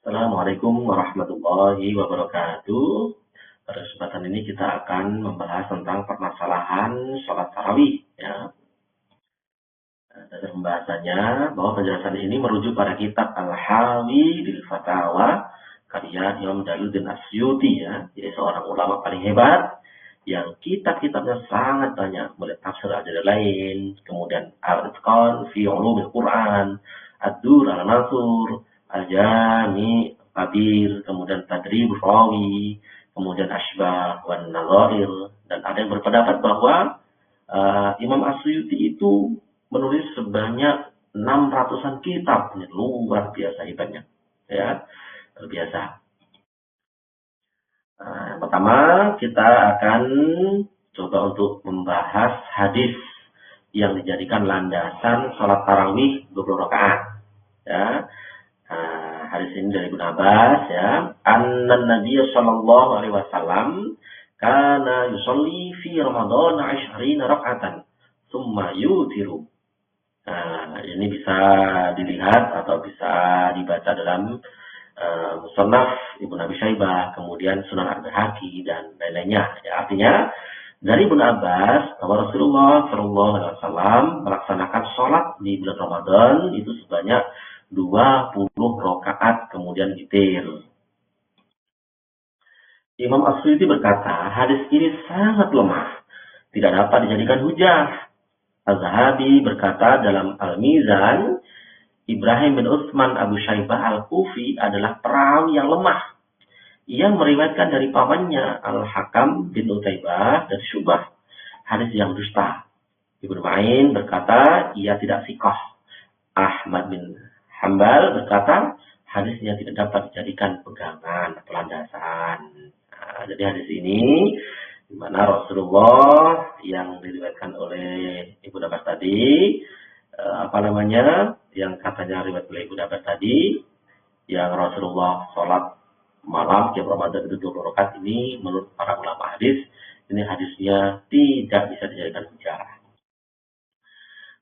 Assalamualaikum warahmatullahi wabarakatuh. Pada kesempatan ini kita akan membahas tentang permasalahan sholat tarawih. Ya. Dasar pembahasannya bahwa penjelasan ini merujuk pada kitab Al-Hawi bil Fatawa karya Imam Jalaluddin Asyuti, ya, jadi seorang ulama paling hebat yang kitab-kitabnya sangat banyak, mulai tafsir Al-Jalalain, kemudian Al-Itqan fi Ulumil Quran, Ad-Dur Al-Mansur, Al-Jami Kabir, kemudian Tadrib Rawi, kemudian Ashbah wan Nazair, dan ada yang berpendapat bahwa Imam Asyuti itu menulis sebanyak 600-an kitab. Ini luar biasa hebatnya, ya, luar biasa. Yang pertama kita akan coba untuk membahas hadis yang dijadikan landasan sholat tarawih 20 rakaat. Ya. Hadis ini dari Ibnu Abbas, ya. Anna Nabiy sallallahu alaihi wasallam kana yusolli fi Ramadan 20 raka'atan tsumma yutiru. Ini bisa dilihat atau bisa dibaca dalam Musannaf Ibnu Abi Syaibah, kemudian Sunan Al-Baihaqi dan lain-lainnya. Ya, artinya dari Ibnu Abbas bahwa Rasulullah Shallallahu Alaihi Wasallam melaksanakan sholat di bulan Ramadan itu sebanyak 20 rakaat kemudian witir. Imam Asyuti berkata, hadis ini sangat lemah, tidak dapat dijadikan hujah. Az-Zahabi berkata dalam Al-Mizan, Ibrahim bin Utsman Abu Syaibah Al-Kufi adalah perawi yang lemah. Ia meriwayatkan dari pamannya Al-Hakam bin Utaibah dan Syubah, hadis yang dusta. Ibnu Ma'in berkata ia tidak sikoh. Ahmad bin Hambal berkata hadisnya tidak dapat dijadikan pegangan atau landasan. Jadi hadis ini di mana Rasulullah yang diriwayatkan oleh Ibnu Abbas tadi, yang katanya riwayat oleh Ibnu Abbas tadi, yang Rasulullah sholat malam tiap Ramadan itu 20 rakaat, ini menurut para ulama hadis, ini hadisnya tidak bisa dijadikan hujah.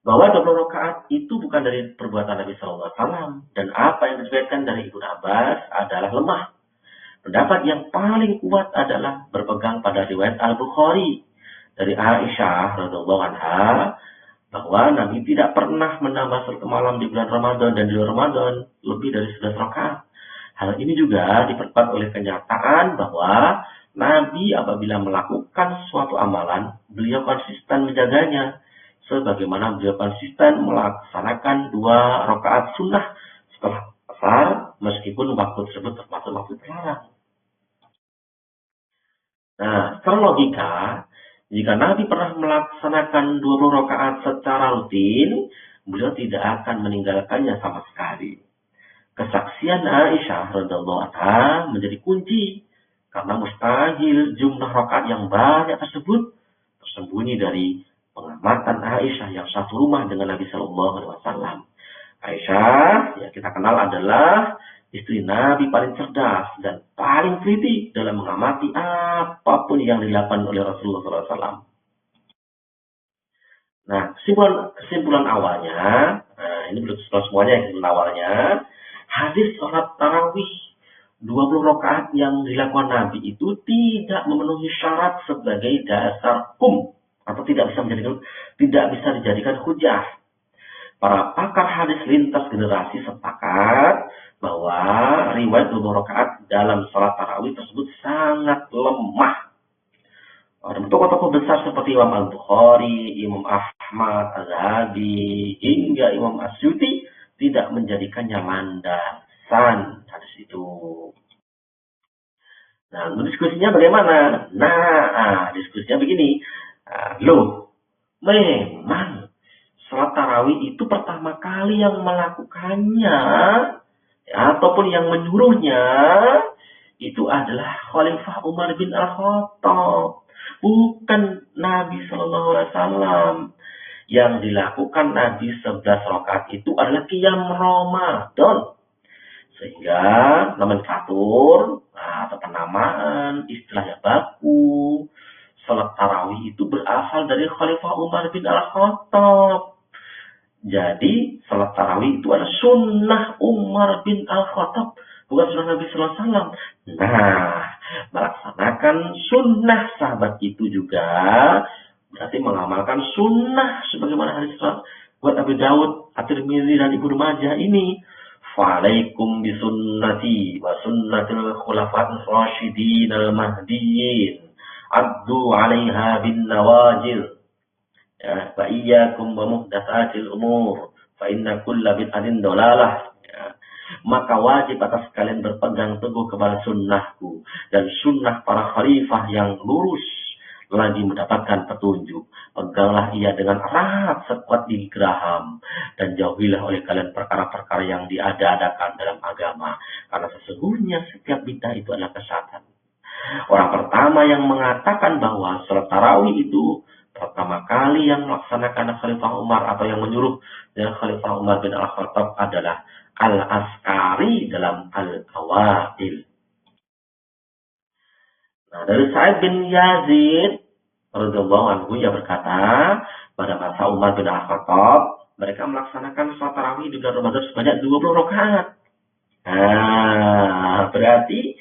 Bahwa 20 rakaat itu bukan dari perbuatan Nabi Sallallahu Alaihi Wasallam, dan apa yang diriwayatkan dari Ibnu Abbas adalah lemah. Pendapat yang paling kuat adalah berpegang pada riwayat Al-Bukhari dari Aisyah radhiyallahu anha, bahwa Nabi tidak pernah menambah satu malam di bulan Ramadan dan di luar Ramadan lebih dari 11 rakaat. Hal ini juga diperkuat oleh kenyataan bahwa Nabi apabila melakukan suatu amalan, beliau konsisten menjaganya, sebagaimana beliau konsisten melaksanakan 2 rakaat sunnah setelah asar, meskipun waktu tersebut termasuk waktu terlarang. Nah, secara logika, jika Nabi pernah melaksanakan 20 rakaat secara rutin, beliau tidak akan meninggalkannya sama sekali. Kesaksian Aisyah radhiyallahu anha menjadi kunci, karena mustahil jumlah rakaat yang banyak tersebut tersembunyi dari pengamatan Aisyah yang satu rumah dengan Nabi Sallallahu Alaihi Wasallam. Aisyah, yang kita kenal adalah istri Nabi paling cerdas dan paling teliti dalam mengamati apapun yang dilakukan oleh Rasulullah SAW. Nah, kesimpulan awalnya, ini belum semuanya, kesimpulan awalnya, hadis sholat tarawih 20 rakaat yang dilakukan Nabi itu tidak memenuhi syarat sebagai dasar hukum atau tidak bisa dijadikan hujah. Para pakar hadis lintas generasi sepakat bahwa riwayat 20 rakaat dalam sholat tarawih tersebut sangat lemah. Tokoh-tokoh besar seperti Imam Al-Bukhari, Imam Ahmad, Az-Zahabi, hingga Imam Asyuti tidak menjadikannya landasan hadis itu. Nah, diskusinya bagaimana? Diskusinya begini. Memang sholat tarawih itu pertama kali yang melakukannya, ataupun yang menyuruhnya, itu adalah Khalifah Umar bin Al-Khattab, bukan Nabi Sallallahu Alaihi Wasallam. Yang dilakukan Nabi 11 rakaat itu adalah qiyam Ramadan. Sehingga nomenklatur atau penamaan istilahnya baku, sholat tarawih itu berasal dari Khalifah Umar bin Al-Khattab. Jadi salat tarawih itu adalah sunnah Umar bin Al-Khattab, bukan sunnah Nabi Sallallahu Alaihi Wasallam. Nah, melaksanakan sunnah sahabat itu juga berarti mengamalkan sunnah sebagaimana hadis buat Abu Dawud, At-Tirmidzi dan Ibnu Majah ini. Fa'alaikum bisunnati wa sunnatil khulafa'ir rasyidin al-mahdiyyin. Addu 'alaiha bin nawajil. Ya, wa iyyakum wa muhdatsatil umur. Fa inna kulla bid'atin dhalalah. Ya. Maka wajib atas kalian berpegang teguh kepada sunnahku dan sunnah para khalifah yang lurus lagi mendapatkan petunjuk. Peganglah ia dengan erat sekuat gigi geraham dan jauhilah oleh kalian perkara-perkara yang diada-adakan dalam agama, karena sesungguhnya setiap bid'ah itu adalah kesesatan. Orang pertama yang mengatakan bahwa salat tarawih itu pertama kali yang melaksanakan Khalifah Umar atau yang menyuruh Khalifah Umar bin Al-Khattab adalah Al-Askari dalam Al-Awadil. Nah, dari Sa'id bin Yazid radhiyallahu anhu yang berkata, pada masa Umar bin Al-Khattab, mereka melaksanakan salat tarawih di bulan Ramadan sebanyak 20 rakaat. Nah, berarti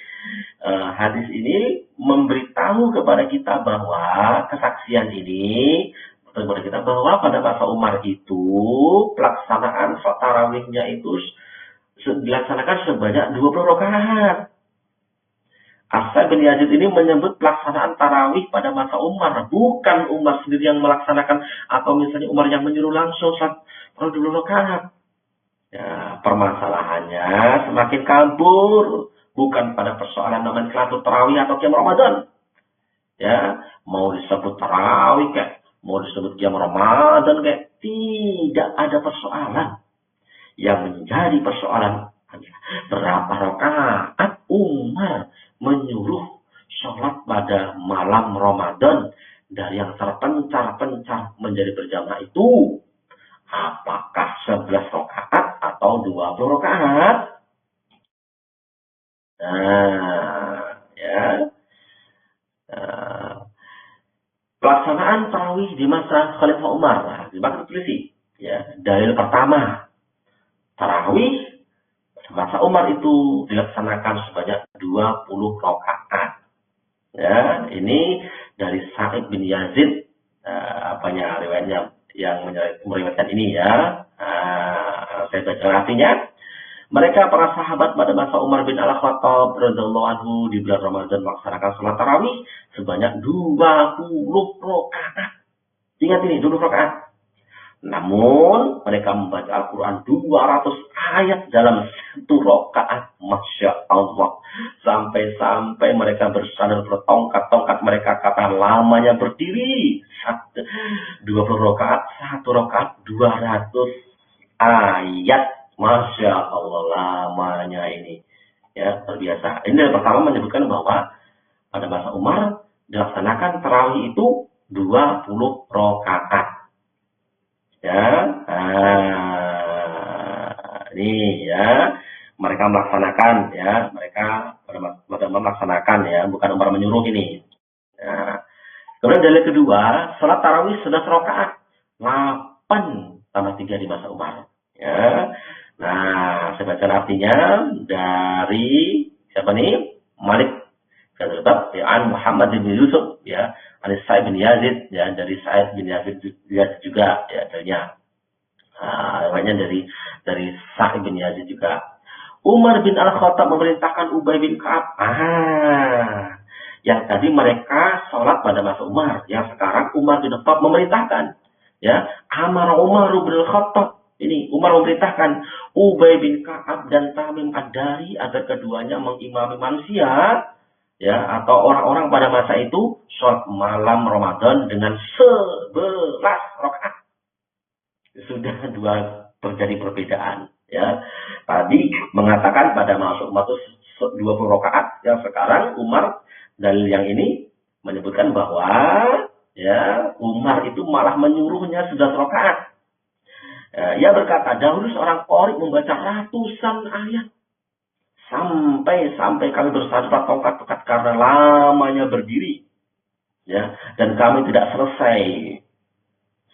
hadis ini memberitahu kepada kita bahwa kesaksian ini kepada kita bahwa pada masa Umar itu pelaksanaan salat tarawihnya itu dilaksanakan sebanyak 20 rakaat. As-Sa'id bin Yazid ini menyebut pelaksanaan tarawih pada masa Umar, bukan Umar sendiri yang melaksanakan atau misalnya Umar yang menyuruh langsung salat 20 rakaat. Ya, permasalahannya semakin kabur, bukan pada persoalan nomenklatur tarawih atau qiyam Ramadan. Ya, mau disebut tarawih kayak, mau disebut qiyam Ramadan kayak, tidak ada persoalan. Yang menjadi persoalan berapa rakaat Umar menyuruh sholat pada malam Ramadan dari yang terpencar-pencar menjadi berjamaah itu. Apakah 11 rakaat atau 20 rakaat? Nah, ya. Pelaksanaan tarawih di masa Khalifah Umar. Nah, dimaksud tulis ya, dalil pertama. Tarawih masa Umar itu dilaksanakan sebanyak 20 rakaat. Ya, ini dari Sa'id bin Yazid, riwayatnya yang meriwayatkan ini ya. Saya baca artinya. Mereka para sahabat pada masa Umar bin Al-Khattab radhiyallahu anhu di bulan Ramadan melaksanakan salat tarawih sebanyak 20 rakaat. Ingat ini, 20 rakaat. Namun, mereka membaca Al-Quran 200 ayat dalam satu rakaat. Masya Allah. Sampai-sampai mereka bersandar bertongkat-tongkat. Mereka kata lamanya berdiri. 20 rakaat, satu rakaat 200 ayat. Masya Allah, lamanya ini. Ya, terbiasa. Ini yang pertama menyebutkan bahwa pada masa Umar dilaksanakan tarawih itu 20 rakaat. Ya, ini ya, mereka melaksanakan ya, mereka pada melaksanakan ya, bukan Umar menyuruh ini. Ya. Kemudian dalil kedua, salat tarawih 11 rakaat, 8 tambah 3 di masa Umar. Ya, nah, saya baca artinya dari siapa nih? Malik Kadzab ya, Muhammad bin Yusuf ya. Ada Sa'id bin Yazid, ya, dari Sa'id bin Yazid juga, ya, namanya dari Sa'id bin Yazid juga. Umar bin Al-Khattab memerintahkan Ubay bin Ka'ab. Yang tadi mereka sholat pada masa Umar, yang sekarang Umar bin Al-Khattab memerintahkan. Ya, Amar Umar bin Al-Khattab. Ini Umar memerintahkan Ubay bin Ka'ab dan Tamim Ad-Dari agar keduanya mengimami manusia. Ya, atau orang-orang pada masa itu sholat malam Ramadan dengan 11 rakaat. Sudah terjadi perbedaan. Ya, tadi mengatakan pada masa Umar itu 20 rakaat, yang sekarang Umar dalil yang ini menyebutkan bahwa ya Umar itu malah menyuruhnya 11 rakaat. Ia berkata, dahulu seorang qori membaca ratusan ayat. Sampai kami bersandar tongkat-tongkat karena lamanya berdiri. Ya, dan kami tidak selesai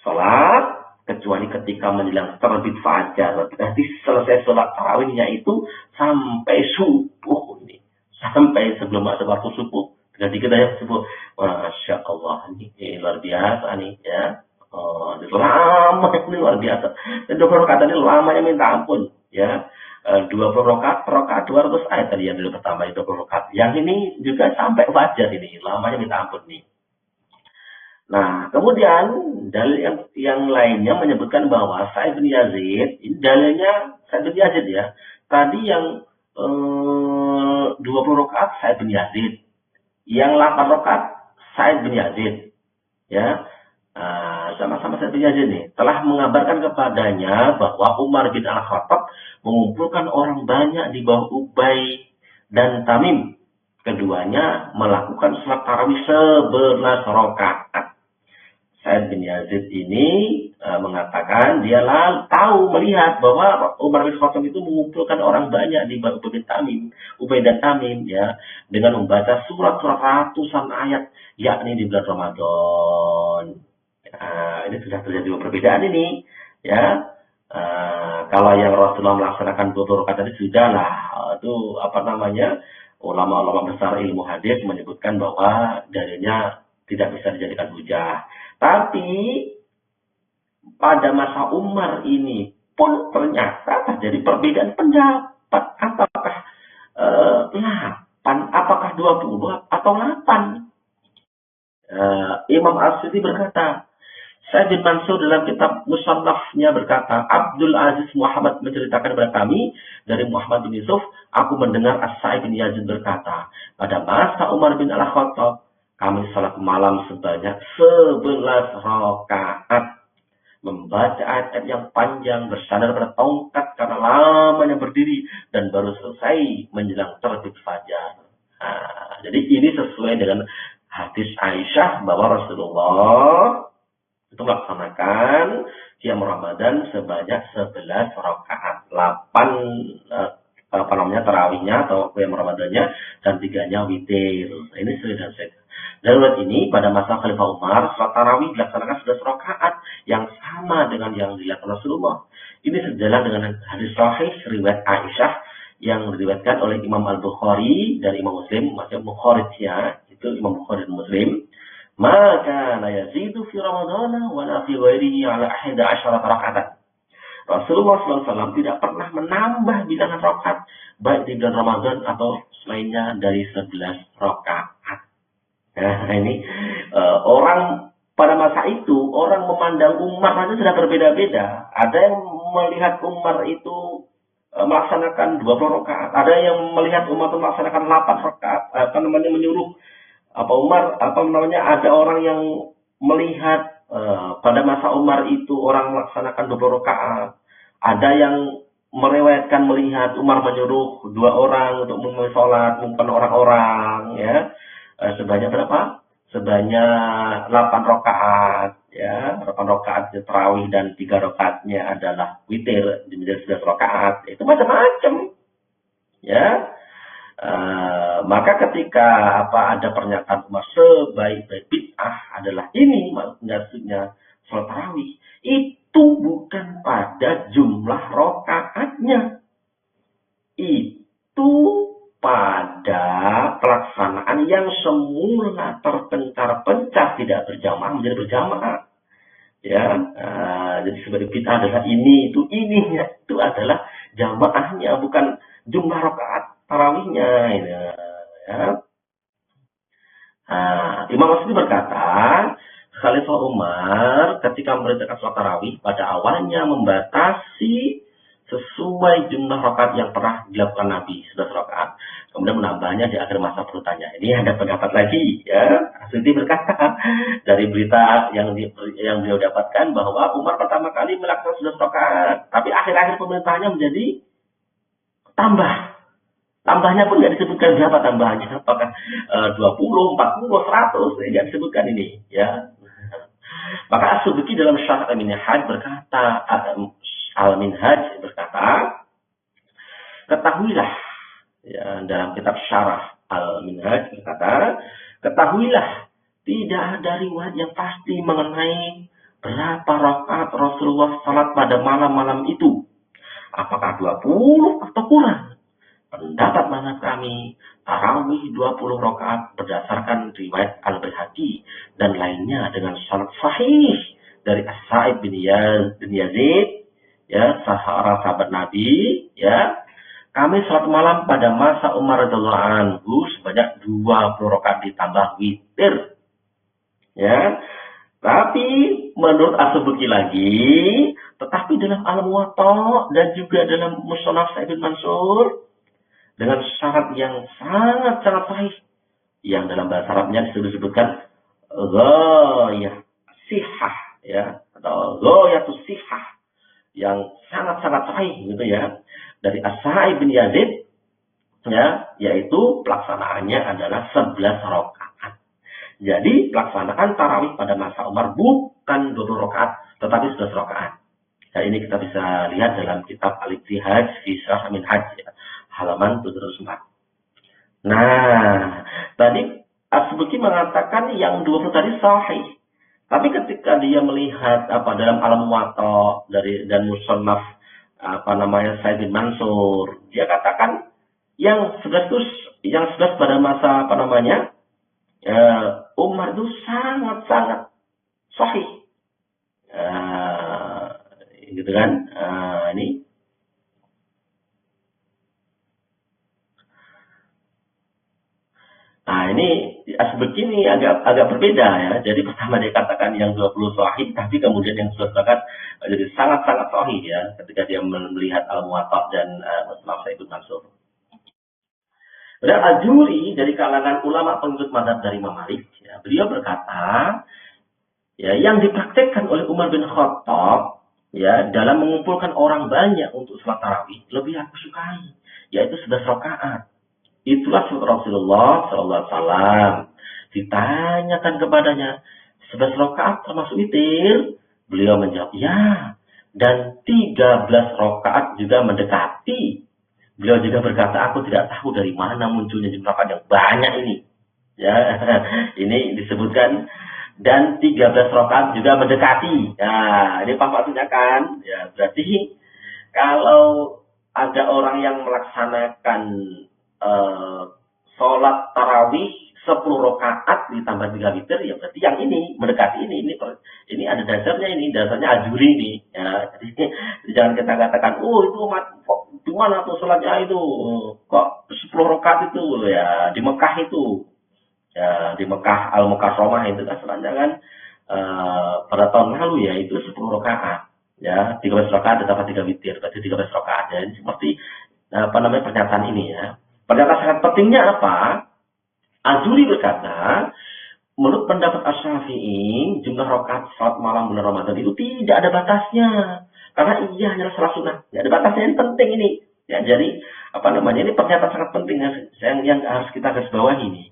sholat kecuali ketika menjelang terbit fajar. Berarti selesai sholat tarawihnya itu sampai subuh ini, sampai sebelum masuk waktu subuh. Ketika kita yang subuh, masya Allah, ini luar biasa nih ya. Oh, ini lama, ini luar biasa. Dan 20 rakaat ini lamanya minta ampun ya. 20 rakaat, per rakaat 200 ayat tadi yang dulu pertama itu 20 rakaat. Yang ini juga sampai fajar ini, lamanya minta ampun nih. Nah, kemudian dalil yang lainnya menyebutkan bahwa Sa'id bin Yazid, ini dalilnya Sa'id bin Yazid ya. Tadi yang 20 rakaat Sa'id bin Yazid, yang 8 rakaat Sa'id bin Yazid, ya. Sama-sama Sa'id bin Yazid nih telah mengabarkan kepadanya bahwa Umar bin Al-Khattab mengumpulkan orang banyak di bawah Ubay dan Tamim. Keduanya melakukan salat tarawih 11 rakaat. Sa'id bin Yazid ini mengatakan dia tahu melihat bahwa Umar bin Khattab itu mengumpulkan orang banyak di bawah Ubay dan Tamim ya, dengan membaca surat-surat ratusan ayat yakni di bulan Ramadan. Ini sudah terjadi perbedaan ini ya. Kalau yang Rasulullah melaksanakan 20 rakaat tadi sudahlah, itu apa namanya, ulama-ulama besar ilmu hadis menyebutkan bahwa dalilnya tidak bisa dijadikan hujah. Tapi pada masa Umar ini pun ternyata terjadi perbedaan pendapat. Apakah 8, apakah 20 atau 8? Imam As-Sudi berkata, Sa'id bin Mansur dalam kitab Musannafnya berkata, Abdul Aziz Muhammad menceritakan kepada kami dari Muhammad bin Yusuf, aku mendengar As-Sa'id bin Yazid berkata, pada masa Umar bin Al-Khattab, kami salat malam sebanyak 11 rakaat. Membaca ayat yang panjang, bersandar pada tongkat karena lamanya berdiri, dan baru selesai menjelang terbit fajar. Jadi ini sesuai dengan hadis Aisyah bahwa Rasulullah itu melaksanakan qiyam Ramadan sebanyak 11 rakaat. 8 tarawihnya atau qiyam Ramadannya, dan 3-nya witir. Ini sudah saya. Dalam ini pada masa Khalifah Umar, salat tarawih dilaksanakan 11 rakaat yang sama dengan yang dilakukan Rasulullah. Ini sejalan dengan hadis sahih riwayat Aisyah yang diriwayatkan oleh Imam Al-Bukhari dan Imam Muslim, maksudnya Bukhari ya, itu Imam Bukhari dan Muslim. Maka la yazidu fi Ramadhan wa la fi ghairihi ala 11 rakaat. Rasulullah SAW tidak pernah menambah bilangan rakaat baik di bulan Ramadan atau selainnya dari 11 rakaat. Nah, ini orang pada masa itu, orang memandang Umar saja sudah berbeda-beda. Ada yang melihat Umar itu melaksanakan 20 rakaat, ada yang melihat Umar itu melaksanakan 8 rakaat, menyuruh ada orang yang melihat pada masa Umar itu orang melaksanakan 20 rakaat. Ada yang meriwayatkan melihat Umar menyuruh 2 orang untuk memulai sholat, mengumpulkan orang-orang ya. Sebanyak berapa? Sebanyak 8 rakaat ya. 8 rakaat tarawih dan 3 rakaatnya adalah witir menjadi 11 rakaat. Itu macam-macam. Ya. Maka ketika ada pernyataan Umar sebaik-baik bid'ah adalah ini maksudnya salat tarawih, itu bukan pada jumlah rakaatnya. Itu pada pelaksanaan yang semula terpencar-pencar tidak berjamaah menjadi berjamaah. Ya, jadi sebagai bid'ah adalah ininya itu adalah jamaahnya, bukan jumlah rakaat tarawihnya. Ya. Imam As-Sudi berkata, Khalifah Umar ketika memerintahkan sholat tarawih pada awalnya membatasi sesuai jumlah rakaat yang pernah dilakukan Nabi, 11 rakaat. Kemudian menambahnya di akhir masa perutanya. Ini ada pendapat lagi, ya. As-Sudi berkata dari berita yang beliau dapatkan bahwa Umar pertama kali melakukan 11 rakaat, tapi akhir-akhir pemerintahannya menjadi tambah. Tambahnya pun nggak disebutkan berapa tambahannya, apakah 20, 40, 100, nggak disebutkan ini, ya. Maka As-Subki dalam Syarah Al-Minhaj berkata, Al-Minhaj berkata, ketahuilah, ya, dalam kitab Syarah Al-Minhaj berkata, ketahuilah, tidak ada riwayat yang pasti mengenai berapa rakaat Rasulullah salat pada malam-malam itu? Apakah 20 atau kurang? Pendapat mazhab kami, tarawih 20 rakaat berdasarkan riwayat Al-Baihaqi dan lainnya dengan syarat sahih dari As-Sa'ib bin Yazid, ya, seorang sahabat Nabi, ya. Kami salat malam pada masa Umar radhiyallahu anhu sebanyak 20 rakaat ditambah witir. Ya. Tapi menurut As-Subki lagi, tetapi dalam Al-Muwatta dan juga dalam Musnad Sa'id bin Mansur dengan syarat yang sangat-sangat sahih yang dalam bahasa Arabnya disebutkan ghayah sihah, ya, atau ghayatus sihah yang sangat-sangat sahih gitu ya, dari As-Sa'ib bin Yazid, ya, yaitu pelaksanaannya adalah 11 rakaat. Jadi pelaksanaan tarawih pada masa Umar bukan 20 rakaat tetapi 11 rakaat. Dan ini kita bisa lihat dalam kitab Al-Ijtihad fi Syarh Minhaj, ya, halaman 704. Nah, tadi As-Subki mengatakan yang 20 tadi sahih. Tapi ketika dia melihat dalam Al-Muwatta dan Musannaf Sa'id bin Mansur, dia katakan yang 11 pada masa Umar itu sangat-sangat sahih. Gitu kan? Ini begini agak berbeda ya. Jadi pertama dia katakan yang 20 sahih, tapi kemudian yang 11 rakaat jadi sangat-sangat sahih ya ketika dia melihat Al-Muwatta dan Musnad Sa'id bin Mansur. Dan Al-Juri dari kalangan ulama pengikut mazhab dari Imam Malik, ya, beliau berkata, ya, yang dipraktekkan oleh Umar bin Khattab, ya, dalam mengumpulkan orang banyak untuk salat tarawih lebih aku sukai, yaitu 11 rakaat. Itulah Rasulullah SAW. Ditanyakan kepadanya, 11 rakaat termasuk witir? Beliau menjawab, ya. Dan 13 rakaat juga mendekati. Beliau juga berkata, aku tidak tahu dari mana munculnya jumlah rakaat yang banyak ini. Ya, ini disebutkan, dan 13 rakaat juga mendekati. Nah, ini apa maksudnya kan? Ya, berarti kalau ada orang yang melaksanakan sholat tarawih 10 rakaat ditambah 3 witir, ya berarti yang ini mendekati ini ada dasarnya Ajuri ini, ya. Jadi jangan kita katakan, oh itu di mana tuh sholatnya itu kok 10 rakaat itu, ya di Mekah itu, ya di Mekah Al-Mukarramah itu kan sholatnya kan pada tahun lalu ya itu 10 rakaat, ya 13 rakaat ditambah 3 witir berarti 13 rakaat, ya. Jadi seperti pernyataan ini, ya. Pernyataan sangat pentingnya apa? Al-Juri berkata, menurut pendapat Asy-Syafi'i, jumlah rakaat salat malam bulan Ramadan itu tidak ada batasnya. Karena ia hanyalah salat sunnah. Tidak ada batasnya, ini penting ini. Ya, jadi, ini pernyataan sangat penting yang harus kita garis bawahi ini.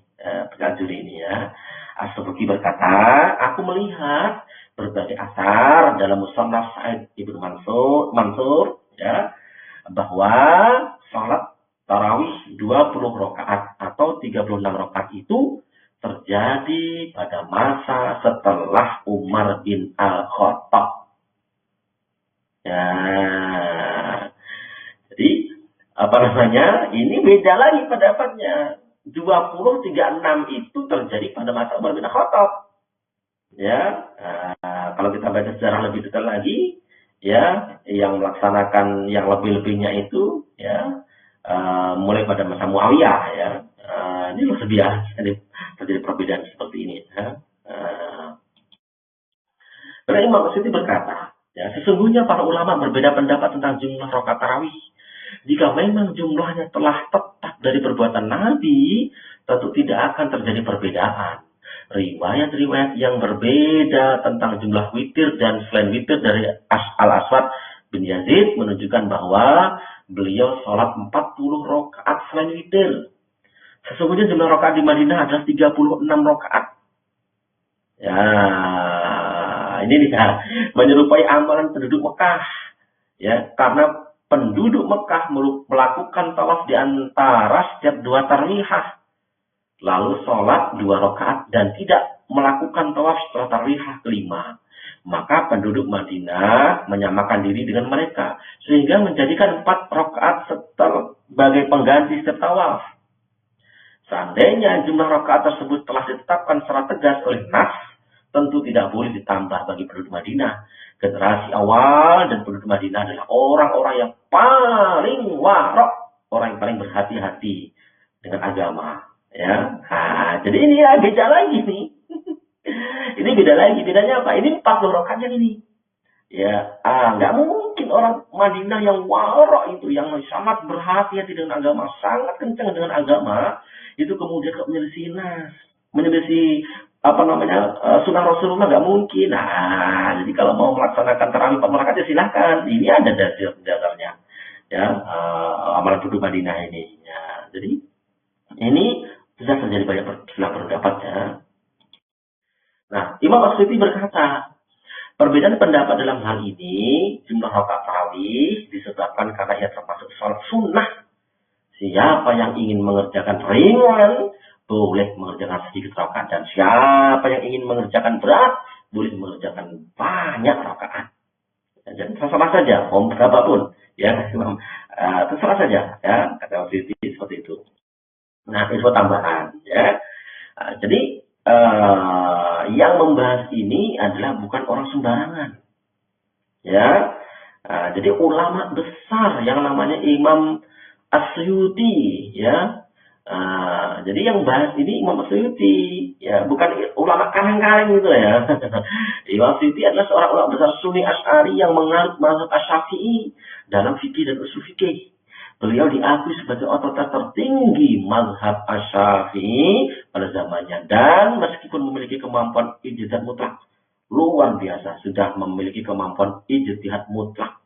Al-Juri ini, ya. As-Subki berkata, aku melihat berbagai asar dalam Musannaf Sa'id bin Mansur, ya, bahwa salat tarawih 20 rakaat atau 36 rakaat itu terjadi pada masa setelah Umar bin Al-Khattab. Ya. Jadi, ini beda lagi pendapatnya. 20-36 itu terjadi pada masa Umar bin Al-Khattab. Ya. Kalau kita baca sejarah lebih detail lagi, ya, yang melaksanakan yang lebih-lebihnya itu, ya, mulai pada masa Muawiyah, ya. Ini luar biasa terjadi perbedaan seperti ini, ya. Karena Imam As-Siti berkata, ya, sesungguhnya para ulama berbeda pendapat tentang jumlah rakaat tarawih. Jika memang jumlahnya telah tetap dari perbuatan Nabi, tentu tidak akan terjadi perbedaan. Riwayat-riwayat yang berbeda tentang jumlah witir dan selain witir dari Al-Aswad bin Yazid menunjukkan bahwa beliau sholat 40 rakaat selain witir. Sesungguhnya jumlah rakaat di Madinah adalah 36 rakaat. Ya, ini dia menyerupai amalan penduduk Mekah. Ya, karena penduduk Mekah melakukan tawaf di antara setiap 2 tarwihah. Lalu sholat 2 rakaat dan tidak melakukan tawaf setelah tarwihah kelima. Maka penduduk Madinah menyamakan diri dengan mereka, sehingga menjadikan 4 rakaat sebagai pengganti setiap tawaf. Seandainya jumlah rakaat tersebut telah ditetapkan secara tegas oleh Nas, tentu tidak boleh ditambah bagi penduduk Madinah. Generasi awal dan penduduk Madinah adalah orang-orang yang paling warok, orang yang paling berhati-hati dengan agama. Ya, nah, jadi ini ya beda lagi nih. Ini beda lagi, bedanya apa? Ini 40 rakaat yang ini. Ya, nggak mungkin orang Madinah yang warok itu, yang sangat berhati-hati dengan agama, sangat kencang dengan agama, itu kemudian menyelisih Nas, menyelisih sunnah Rasulullah, nggak mungkin. Nah, jadi kalau mau melaksanakan tarawih 4 rakaat ya silahkan. Ini ada dasarnya, ya, amalan penduduk Madinah ini. Ya, jadi ini bisa terjadi banyak pendapat ya. Nah, Imam As-Suyuti berkata, perbedaan pendapat dalam hal ini, jumlah rakaat tarawih disebabkan karena ia termasuk sholat sunnah. Siapa yang ingin mengerjakan ringan, boleh mengerjakan sedikit rakaat. Dan siapa yang ingin mengerjakan berat, boleh mengerjakan banyak rakaat. Jadi terserah saja, mau berapapun. Ya, terserah saja. Ya, kata As-Suyuti seperti itu. Nah, info tambahan. Ya, jadi yang membahas ini adalah bukan orang sembarangan. Ya, jadi ulama besar yang namanya Imam As-Suyuti, ya. Jadi yang bahas ini Imam As-Suyuti, ya, bukan ulama kaleng-kaleng gitu ya. Imam As-Suyuti adalah seorang ulama besar Sunni Asy'ari yang menganut mazhab Asy-Syafi'i dalam fikih dan ushul fikih. Beliau diakui sebagai otoritas tertinggi mazhab Asy-Syafi'i pada zamannya, dan meskipun memiliki kemampuan ijtihad mutlak luar biasa, sudah memiliki kemampuan ijtihad mutlak,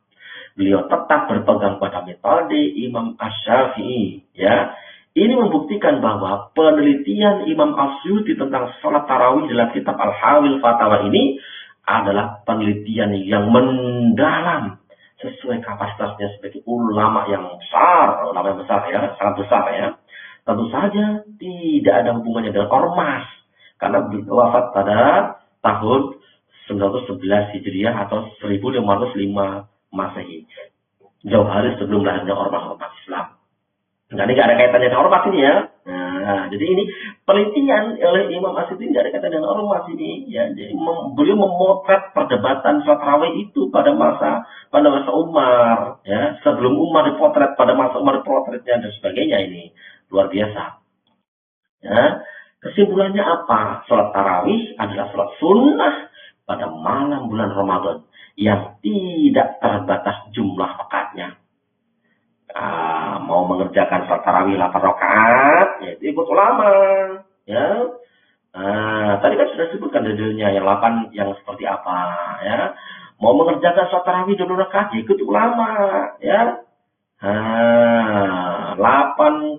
beliau tetap berpegang pada metode Imam Asy-Syafi'i. Ya, ini membuktikan bahwa penelitian Imam As-Suyuti tentang sholat tarawih dalam kitab Al-Hawil Fatawa ini adalah penelitian yang mendalam, sesuai kapasitasnya sebagai ulama yang besar, ya, sangat besar ya. Tentu saja tidak ada hubungannya dengan ormas, karena beliau wafat pada tahun 911 Hijriah atau 1505 Masehi. Jauh hari sebelum lahirnya ormas Islam. Nah, ini nggak ada kaitannya dengan ormas ini ya. Nah, jadi ini penelitian oleh Imam As-Suyuti tidak ada kaitan dengan ormas ini. Ya, jadi beliau memotret perdebatan sholat tarawih itu pada masa Umar, ya, sebelum Umar dipotret, pada masa Umar dipotretnya dan sebagainya. Ini luar biasa. Ya, kesimpulannya apa? Sholat tarawih adalah sholat sunnah pada malam bulan Ramadan yang tidak terbatas jumlah rakaatnya. Mau mengerjakan sholat tarawih 8 rakaat, yaitu ikut ulama, ya. Tadi kan sudah disebutkan dalilnya yang 8 yang seperti apa, ya. Mau mengerjakan sholat tarawih 20 rakaat, ikut ulama, ya. 8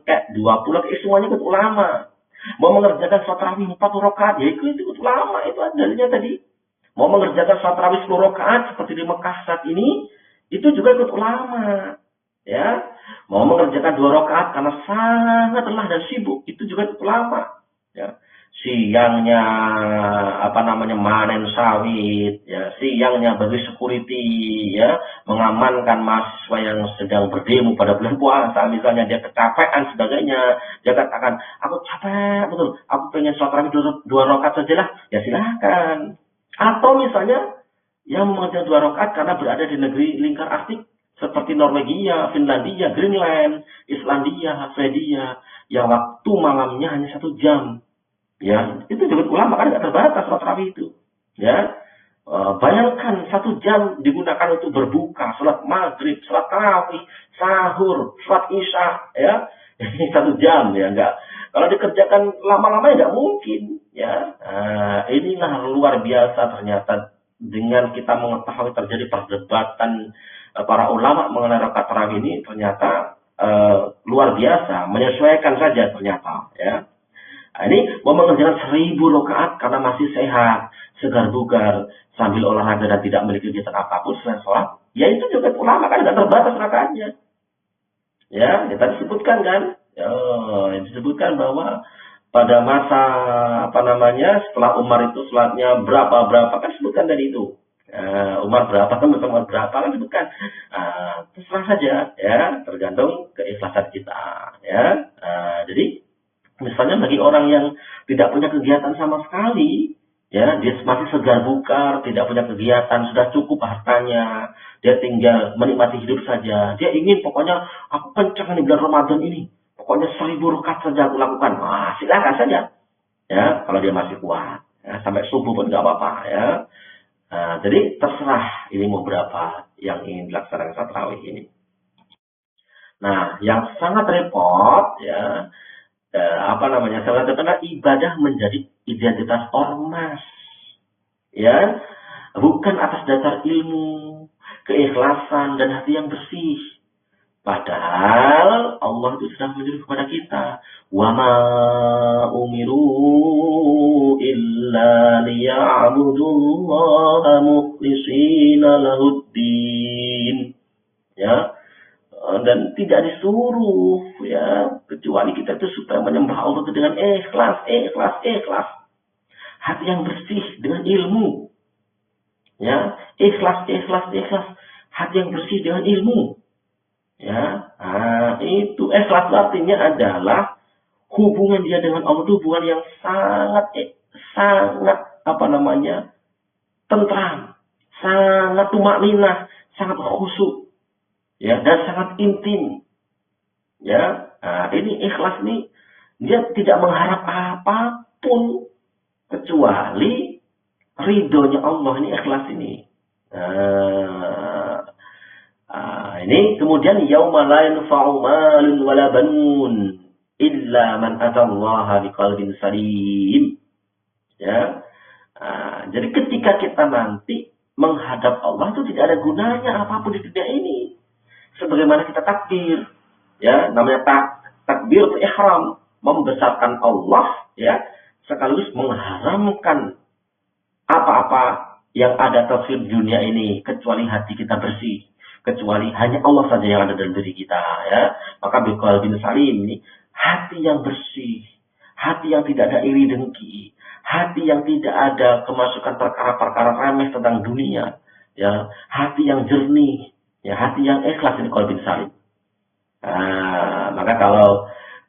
kayak 20 kayak semuanya ikut ulama. Mau mengerjakan sholat tarawih 40 rakaat, ya ikut ulama, itu dalilnya tadi. Mau mengerjakan sholat tarawih 10 rakaat seperti di Mekah saat ini, itu juga ikut ulama. Ya, mau mengerjakan 2 rakaat karena sangat lelah dan sibuk, itu juga ikut ulama. Ya, siangnya manen sawit, ya, siangnya bagi security, ya, mengamankan mahasiswa yang sedang berdemo pada bulan puasa, misalnya dia kecapean sebagainya, dia katakan, aku capek betul, aku pengen sholat tarawih 2 rakaat saja lah, ya silahkan. Atau misalnya yang mengerjakan 2 rakaat karena berada di negeri lingkar Arktik seperti Norwegia, Finlandia, Greenland, Islandia, Swedia, yang waktu malamnya hanya 1 jam. Ya, itu juga ulama kan tidak terbatas sholat tarawih itu. Ya, bayangkan 1 jam digunakan untuk berbuka, sholat maghrib, sholat tarawih, sahur, sholat isya, ya, ini 1 jam ya, enggak. Kalau dikerjakan lama-lama ya nggak mungkin. Ya, inilah luar biasa ternyata dengan kita mengetahui terjadi perdebatan para ulama mengenai rakaat tarawih ini ternyata luar biasa, menyesuaikan saja ternyata, ya. Nah, ini mau mengerjakan 1000 rakaat karena masih sehat, segar bugar, sambil olahraga dan tidak memiliki kegiatan apapun selain sholat, ya itu juga ulama kan tidak terbatas rakaatnya. Ya, kita disebutkan kan, disebutkan bahwa pada masa setelah Umar itu sholatnya berapa kan disebutkan dari itu. Umar berapa, Umar berapa, kan itu kan terserah saja ya, tergantung keikhlasan kita ya. Jadi misalnya bagi orang yang tidak punya kegiatan sama sekali, ya dia masih segar bukar, tidak punya kegiatan, sudah cukup hartanya, dia tinggal menikmati hidup saja. Dia ingin pokoknya aku kencang di bulan Ramadan ini, pokoknya 1000 rakaat saja aku lakukan. Wah, silakan saja, ya kalau dia masih kuat, ya, sampai subuh pun nggak apa-apa ya. Jadi terserah ini mau berapa yang ingin dilaksanakan saat tarawih ini. Nah, yang sangat repot ya, karena ibadah menjadi identitas ormas, ya, bukan atas dasar ilmu, keikhlasan dan hati yang bersih. Padahal Allah itu sedang menyuruh kepada kita, wa ma umiru illa liya'budullaha mukhlishina lahuddin. Ya, dan tidak disuruh ya kecuali kita itu supaya menyembah Allah dengan ikhlas, hati yang bersih dengan ilmu, ya, ikhlas, hati yang bersih dengan ilmu, ya. Itu ikhlas artinya adalah hubungan dia dengan Allah itu hubungan yang sangat tentram, sangat tumakninah, sangat khusyuk, ya, dan sangat intim, ya. Ini ikhlas nih, dia tidak mengharap apapun kecuali ridhonya Allah. Ini ikhlas ini. Ini kemudian yauma la yanfa'u malun wala banun illa man atallaha biqalbin salim, ya. Jadi ketika kita nanti menghadap Allah itu tidak ada gunanya apapun di dunia ini. Sebagaimana kita takbir, ya, namanya takbir itu ihram, membesarkan Allah, ya, sekaligus mengharamkan apa-apa yang ada tafsir dunia ini kecuali hati kita bersih, kecuali hanya Allah saja yang ada dalam diri kita, ya. Maka biqalbin salim ini hati yang bersih, hati yang tidak ada iri dengki, hati yang tidak ada kemasukan perkara-perkara remeh tentang dunia, ya, hati yang jernih, ya, hati yang ikhlas, ini qalbin salim. Maka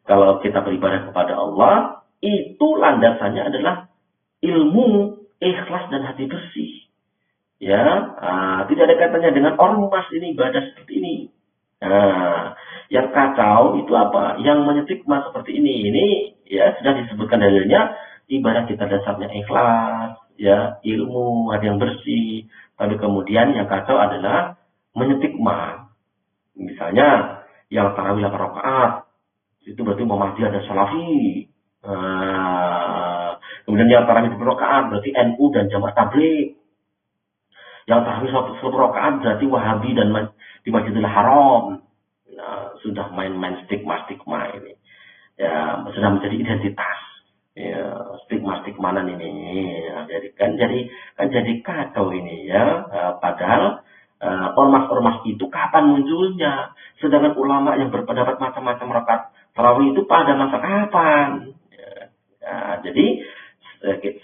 kalau kita beribadah kepada Allah, itu landasannya adalah ilmu, ikhlas dan hati bersih. Ya, tidak ada kaitannya dengan ormas ini ibadah seperti ini. Yang kacau itu apa? Yang menyetikma seperti ini. Ini ya sudah disebutkan dalilnya, ibadah kita dasarnya ikhlas, ya, ilmu, hati yang bersih. Tapi kemudian yang kacau adalah menyetikma. Misalnya yang tarawih 8 rakaat itu berarti Muhammadiyah dan Salafi. Kemudian yang tarawih 10 rakaat berarti NU dan Jamaah Tabligh. Yang tarawih 10 rakaat berarti Wahabi dan di Masjidil Haram. Sudah main-main stigma ini. Ya, sudah menjadi identitas. Ya, stigma-stigmanan ini. Ya, jadi kacau ini, ya. Padahal ormas-ormas itu kapan munculnya? Sedangkan ulama yang berpendapat macam-macam rakaat tarawih itu pada masa kapan? Jadi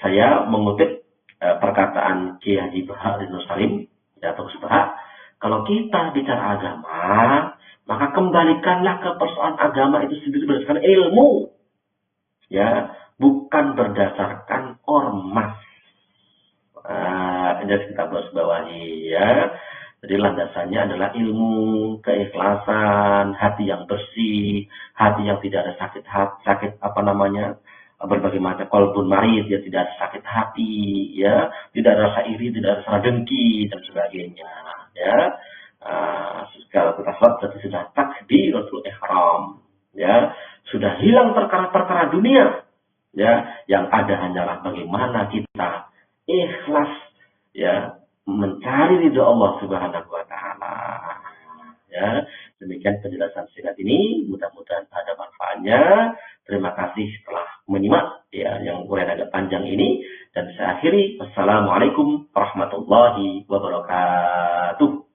saya mengutip perkataan Kiai Haji Bahak Ridwan Salim, ya, atau Bahak, kalau kita bicara agama, maka kembalikanlah ke persoalan agama itu sendiri berdasarkan ilmu, ya, bukan berdasarkan ormas. Jadi kita harus bawahi, ya. Jadi landasannya adalah ilmu, keikhlasan, hati yang bersih, hati yang tidak ada berbagai macam qalbun marid, ya, tidak ada sakit hati, ya, tidak ada rasa iri, tidak ada rasa dengki dan sebagainya, ya. Kalau kita sholat berarti sudah takbiratul ihram, ya, sudah hilang perkara-perkara dunia, ya, yang ada hanyalah bagaimana kita ikhlas, ya, mencari ridho Allah Subhanahu wa taala. Ya, demikian penjelasan singkat ini, mudah-mudahan ada manfaatnya. Terima kasih telah menyimak, ya, yang uraian agak panjang ini, dan saya akhiri. Wassalamualaikum warahmatullahi wabarakatuh.